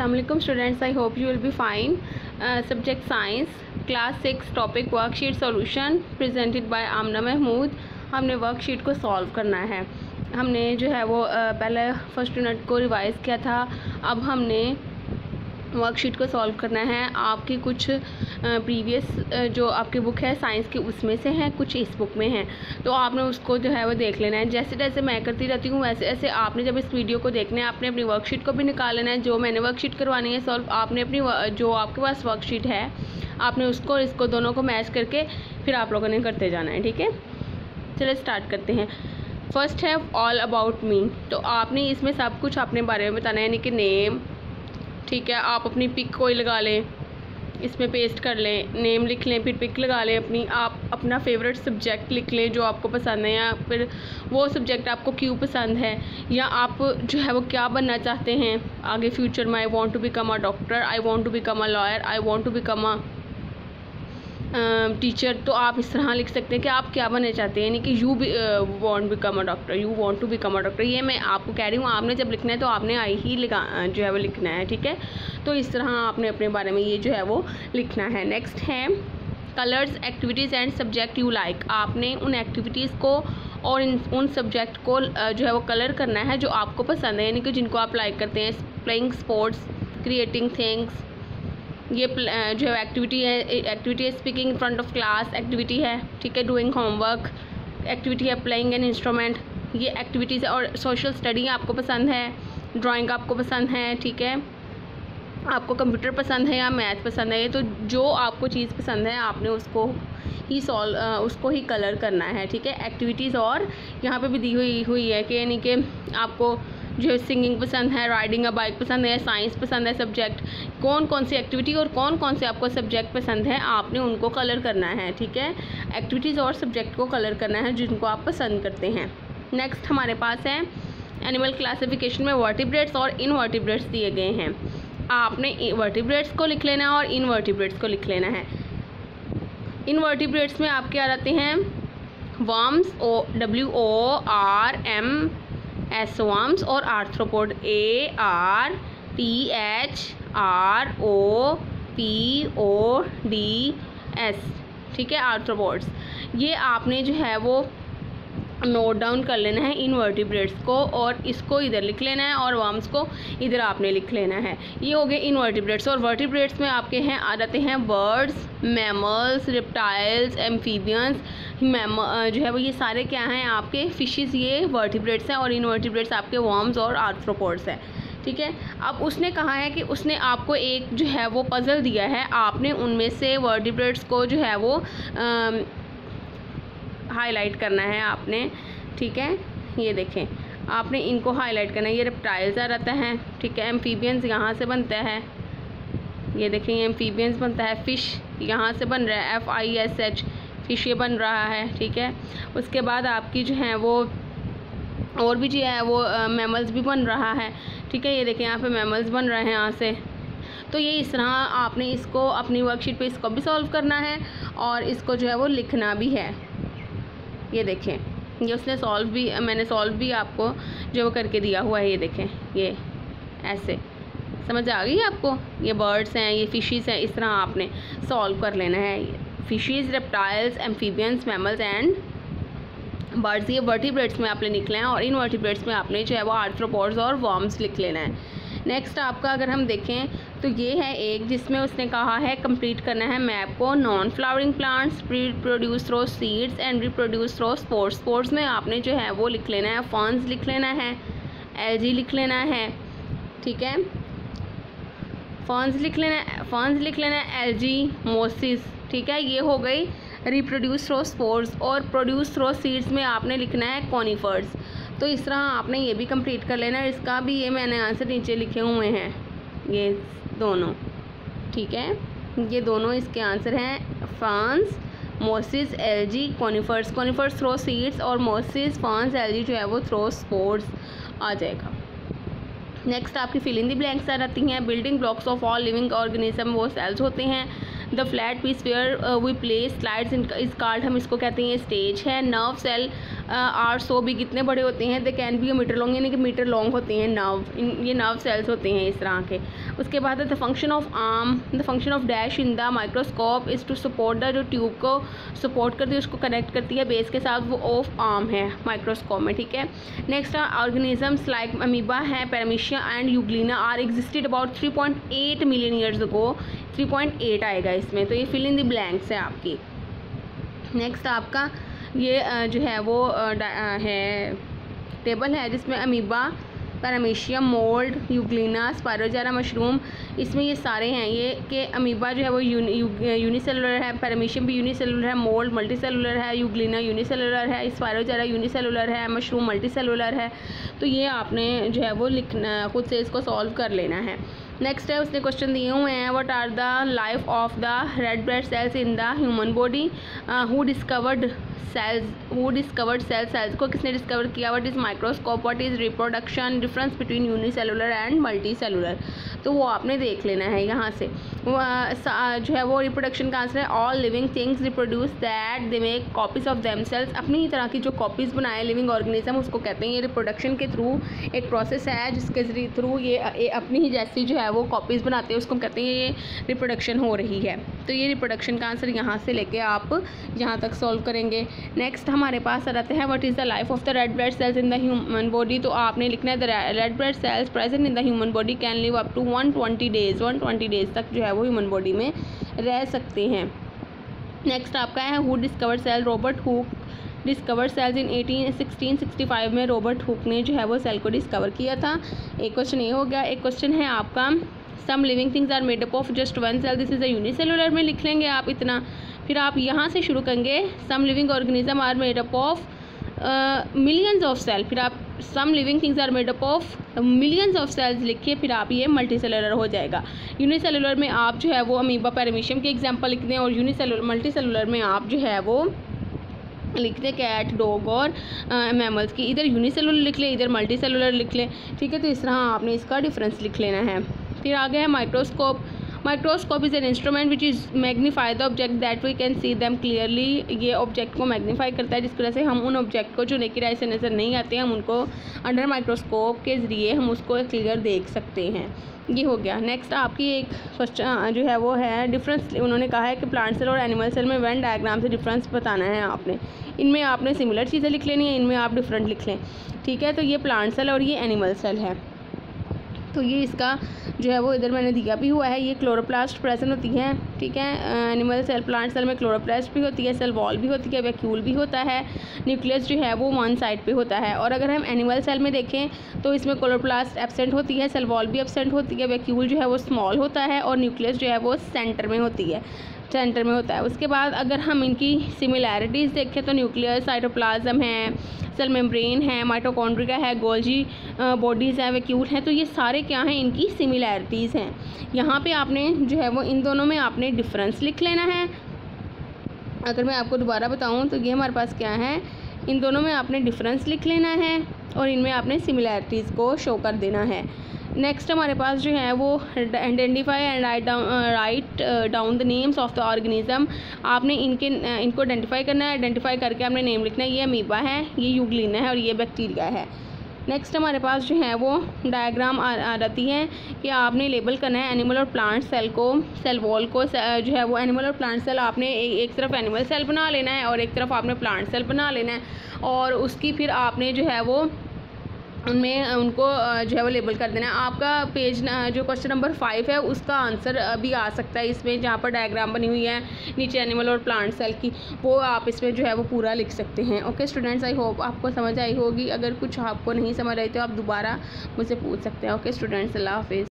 अस्सलाम वालेकुम students, I hope you will be fine. Subject science, class 6, topic worksheet solution presented by Amna Mahmood. हमने worksheet को solve करना है। हमने जो है वो पहले फर्स्ट यूनिट को रिवाइज़ किया था, अब हमने वर्कशीट को सॉल्व करना है। आपकी कुछ प्रीवियस जो आपकी बुक है साइंस की उसमें से हैं, कुछ इस बुक में हैं, तो आपने उसको जो है वो देख लेना है। जैसे जैसे मैं करती रहती हूँ वैसे वैसे आपने जब इस वीडियो को देखना है आपने अपनी वर्कशीट को भी निकाल लेना है। जो मैंने वर्कशीट करवानी है सॉल्व, आपने अपनी जो आपके पास वर्कशीट है आपने उसको इसको दोनों को मैच करके फिर आप लोगों ने करते जाना है। ठीक है, चलिए स्टार्ट करते हैं। फर्स्ट है ऑल अबाउट मी। तो आपने इसमें सब कुछ अपने बारे में बताना है, यानी कि नेम, ठीक है, आप अपनी पिक कोई लगा लें, इसमें पेस्ट कर लें, नेम लिख लें, फिर पिक लगा लें अपनी, आप अपना फेवरेट सब्जेक्ट लिख लें जो आपको पसंद है, या फिर वो सब्जेक्ट आपको क्यों पसंद है, या आप जो है वो क्या बनना चाहते हैं आगे फ्यूचर में। I want to become a doctor, I want to become a lawyer, I want to become a teacher. तो आप इस तरह लिख सकते हैं कि आप क्या बनना चाहते हैं, यानी कि you want become a doctor, you want to become a doctor. ये मैं आपको कह रही हूँ, आपने जब लिखना है तो आपने आई ही जो है वो लिखना है। ठीक है, तो इस तरह आपने अपने बारे में ये जो है वो लिखना है। नेक्स्ट है colours, activities and subject you like. आपने उन एक्टिविटीज़ को और उन सब्जेक्ट को जो है वो कलर करना है जो आपको पसंद है, यानी कि जिनको आप लाइक करते हैं। प्लेइंग स्पोर्ट्स, क्रिएटिंग थिंग्स, ये जो है एक्टिविटी है speaking in front of class activity है। ठीक है, डूइंग होमवर्क एक्टिविटी है, प्लेइंग एन इंस्ट्रूमेंट ये एक्टिविटीज़ है। और सोशल स्टडी आपको पसंद है, ड्राइंग आपको पसंद है, ठीक है, आपको कंप्यूटर पसंद है या मैथ पसंद है, तो जो आपको चीज़ पसंद है आपने उसको ही कलर करना है। ठीक है, एक्टिविटीज़ और यहाँ पे भी दी हुई है कि यानी कि आपको जो सिंगिंग पसंद है, राइडिंग अ बाइक पसंद है, साइंस पसंद है, सब्जेक्ट कौन कौन सी एक्टिविटी और कौन कौन से आपको सब्जेक्ट पसंद है आपने उनको कलर करना है। ठीक है, एक्टिविटीज़ और सब्जेक्ट को कलर करना है जिनको आप पसंद करते हैं। नेक्स्ट हमारे पास है एनिमल क्लासिफिकेशन में वर्टिब्रेट्स और इनवर्टिब्रेट्स दिए गए हैं। आपने वर्टिब्रेट्स को लिख लेना है और इनवर्टिब्रेट्स को लिख लेना है। इनवर्टिब्रेट्स में आपके आ जाते हैं वर्म्स, WORMS वर्म्स, और आर्थ्रोपोड ARTHROPODS। ठीक है, आर्थ्रोपोड्स। ये आपने जो है वो नोट डाउन कर लेना है इनवर्टिब्रेट्स को, और इसको इधर लिख लेना है और वर्म्स को इधर आपने लिख लेना है। ये हो गए इनवर्टिब्रेट्स। और वर्टिब्रेट्स में आपके हैं आ जाते हैं बर्ड्स, मैमल्स, रिप्टाइल्स, एम्फीबियंस। जो है वो ये सारे क्या हैं आपके फिशेस, ये वर्टिब्रेट्स हैं, और इनवर्टिब्रेट्स आपके वर्म्स और आर्थ्रोपोड्स हैं। ठीक है, अब उसने कहा है कि उसने आपको एक जो है वो पज़ल दिया है, आपने उनमें से वर्टिब्रेट्स को जो है वो हाईलाइट करना है आपने। ठीक है, ये देखें आपने इनको हाईलाइट करना है। ये रेप्टाइल्स आ जाता है, ठीक है, एम्फीबियंस यहाँ से बनता है, ये देखें एम्फीबियंस बनता है। फ़िश यहाँ से बन रहा है, FISH फ़िश ये बन रहा है। ठीक है, उसके बाद आपकी जो है वो और भी जो है वो मैमल्स भी बन रहा है। ठीक है, ये देखें यहाँ पे मैमल्स बन रहे हैं यहाँ से। तो ये इस तरह आपने इसको अपनी वर्कशीट पे इसको भी सॉल्व करना है और इसको जो है वो लिखना भी है। ये देखें ये उसने मैंने सॉल्व भी आपको जो वो करके दिया हुआ है। ये देखें ये ऐसे समझ आ गई आपको। ये बर्ड्स हैं, ये फिशेस हैं, इस तरह आपने सॉल्व कर लेना है। Fishes, reptiles, amphibians, mammals and birds, ये वर्टिब्रेट्स में आपने लिख लेना है, और इनवर्टिब्रेट्स में आपने जो है वो आर्थ्रोपोड्स और वर्म्स लिख लेना है। नेक्स्ट आपका अगर हम देखें तो ये है एक जिसमें उसने कहा है कंप्लीट करना है मैप को। Non flowering plants reproduce through seeds and reproduce through spores. Sports में आपने जो है वो लिख लेना है, फर्न्स लिख लेना है, एल्गी लिख लेना है। ठीक है, फर्न्स लिख लेना है, एल्गी, मोसिस। ठीक है, ये हो गई रिप्रोड्यूस थ्रू स्पोर्स। और प्रोड्यूस थ्रू सीड्स में आपने लिखना है कॉनिफर्स। तो इस तरह आपने ये भी कंप्लीट कर लेना है। इसका भी ये मैंने आंसर नीचे लिखे हुए हैं, ये दोनों। ठीक है, ये दोनों इसके आंसर हैं, ferns, mosses, algae, conifers. Conifers throw seeds और मोसिस, फर्न्स, एल्गी जो है वो थ्रो स्पोर्स आ जाएगा। नेक्स्ट आपकी फिल इन द ब्लैंक्स आ जाती हैं। Building blocks of all living organism वो सेल्स होते हैं। The flat piece where we place slides is called, हम इसको कहते हैं ये स्टेज है। नर्व सेल आर सो भी कितने बड़े होते हैं, they can be a meter long, यानी कि मीटर लॉन्ग होते हैं नर्व, ये नर्व सेल्स होते हैं इस तरह के। उसके बाद the function of arm, the function of dash in the microscope is to support the, जो ट्यूब को सपोर्ट करती है उसको कनेक्ट करती है बेस के साथ, वो ऑफ आर्म है माइक्रोस्कोप में, ठीक है। नेक्स्ट ऑर्गेनिजम्स लाइक अमीबा है, paramecia and euglena are existed about 3.8 million years ago, 3.8 आएगा इसमें, तो ये फिल इन द ब्लैंक्स है आपकी। नेक्स्ट आपका ये जो है वो है टेबल है जिसमें amoeba, paramecium, mould, euglena, spirogyra, mushroom, इसमें ये सारे हैं। ये कि अमीबा जो है वो यूनिसेलुलर है, पैरामीशियम भी यूनिसेलुलर है, मोल्ड मल्टीसेलुलर है, यूग्लिना यूनिसेलुलर है, स्पायरोजेरा यूनिसेलुलर है, मशरूम मल्टीसेलुलर है। तो ये आपने जो है वो लिखना, खुद से इसको सॉल्व कर लेना है। नेक्स्ट है उसने क्वेश्चन दिए हुए हैं, what are the life of the red blood cells in the human body, who discovered cells को किसने डिस्कवर किया, what is microscope, what is reproduction, difference between unicellular and multicellular, तो वो आपने देख लेना है यहाँ से। जो है वो रिप्रोडक्शन का आंसर है all living things reproduce that they make copies of themselves, अपनी ही तरह की जो कॉपीज़ बनाए लिविंग ऑर्गेनिज्म उसको कहते हैं। ये रिप्रोडक्शन के थ्रू एक प्रोसेस है जिसके थ्रू ये अपनी ही जैसी जो है वो कॉपीज़ बनाते हैं, उसको कहते हैं ये रिप्रोडक्शन हो रही है। तो ये रिप्रोडक्शन का आंसर यहाँ से लेके आप यहाँ तक सॉल्व करेंगे। नेक्स्ट हमारे पास आ जाते हैं what is the life of the red blood cells in the human body, तो आपने लिखना है the red blood cells present in the human body can live up to 120 days, 120 days तक जो है वो ह्यूमन बॉडी में रह सकते हैं। नेक्स्ट आपका है who discovered cell, Robert Hooke discovered cells in 1665 में रॉबर्ट हुक ने जो है वो सेल को डिस्कवर किया था। एक क्वेश्चन ये हो गया। एक क्वेश्चन है आपका some living things are made up of just one cell, this is a unicellular में लिख लेंगे आप इतना, फिर आप यहाँ से शुरू करेंगे some living organism are made up of millions of cell, फिर आप some living things are made up of millions of cells लिखिए, फिर आप ये मल्टी सेलुलर हो जाएगा। यूनिसेलुलर में आप जो है वो अमीबा पैरामीशियम के एग्जाम्पल लिख दें, और मल्टी सेलुलर में आप जो है वो लिख दें कैट, डॉग और मैमल्स की, इधर यूनिसेलुलर लिख लें इधर मल्टी सेलुलर लिख लें, ठीक है। तो इस तरह आपने इसका डिफरेंस लिख लेना है। फिर आगे है microscope. Microscope is an instrument which is magnify the object that we can see them clearly, ये ऑब्जेक्ट को मैग्नीफाई करता है जिसकी वजह से हम उन ऑब्जेक्ट को जो नेकेड आई से नज़र नहीं आते हैं हम उनको अंडर माइक्रोस्कोप के ज़रिए हम उसको क्लियर देख सकते हैं। ये हो गया। नेक्स्ट आपकी एक क्वेश्चन जो है वो है डिफरेंस, उन्होंने कहा है कि प्लांट सेल और एनिमल सेल में वेन डायग्राम से डिफरेंस बताना है आपने, इनमें आपने सिमिलर चीज़ें लिख लेनी है, इनमें आप डिफरेंट लिख लें, ठीक है। तो ये प्लांट सेल और ये एनिमल सेल है, तो ये इसका जो है वो इधर मैंने दिया भी हुआ है। ये क्लोरोप्लास्ट प्रेजेंट होती है, ठीक है। एनिमल सेल प्लांट सेल में क्लोरोप्लास्ट भी होती है, सेल वॉल भी होती है, वैक्यूल भी होता है, न्यूक्लियस जो है वो वन साइड पे होता है। और अगर हम एनिमल सेल में देखें तो इसमें क्लोरोप्लास्ट एब्सेंट होती है, सेल वॉल भी एब्सेंट होती है, वैक्यूल जो है वो स्मॉल होता है और न्यूक्लियस जो है वो सेंटर में होती है, सेंटर में होता है। उसके बाद अगर हम इनकी सिमिलैरिटीज़ देखें तो न्यूक्लियस, साइटोप्लाज्म है, सेल मेम्ब्रेन है, माइटोकॉन्ड्रिया है, गोल्जी बॉडीज़ हैं, वैक्यूल हैं, तो ये सारे क्या हैं, इनकी सिमिलैरिटीज़ हैं। यहाँ पे आपने जो है वो इन दोनों में आपने डिफरेंस लिख लेना है। अगर मैं आपको दोबारा बताऊँ तो ये हमारे पास क्या है, इन दोनों में आपने डिफरेंस लिख लेना है और इनमें आपने सिमिलैरिटीज़ को शो कर देना है। नेक्स्ट हमारे पास जो है वो identify and write down the names of the organism, आपने इनको आइडेंटिफाई करना है, आइडेंटिफाई करके आपने नेम लिखना है। ये अमीबा है, ये यूग्लिना है और ये बैक्टीरिया है। नेक्स्ट हमारे पास जो है वो डायग्राम आ जाती है कि आपने लेबल करना है एनिमल और प्लांट सेल को, सेल वॉल को, जो है वो एनिमल और प्लांट सेल आपने एक तरफ एनिमल सेल बना लेना है और एक तरफ आपने प्लांट सेल बना लेना है, और उसकी फिर आपने जो है वो उनमें उनको जो है वो लेबल कर देना है। आपका पेज जो क्वेश्चन नंबर 5 है उसका आंसर भी आ सकता है इसमें, जहाँ पर डायग्राम बनी हुई है नीचे एनिमल और प्लांट सेल की, वो आप इसमें जो है वो पूरा लिख सकते हैं। ओके स्टूडेंट्स, आई होप आपको समझ आई होगी। अगर कुछ आपको नहीं समझ आई तो आप दोबारा मुझसे पूछ सकते हैं। ओके स्टूडेंट्स, अल्लाह हाफिज़।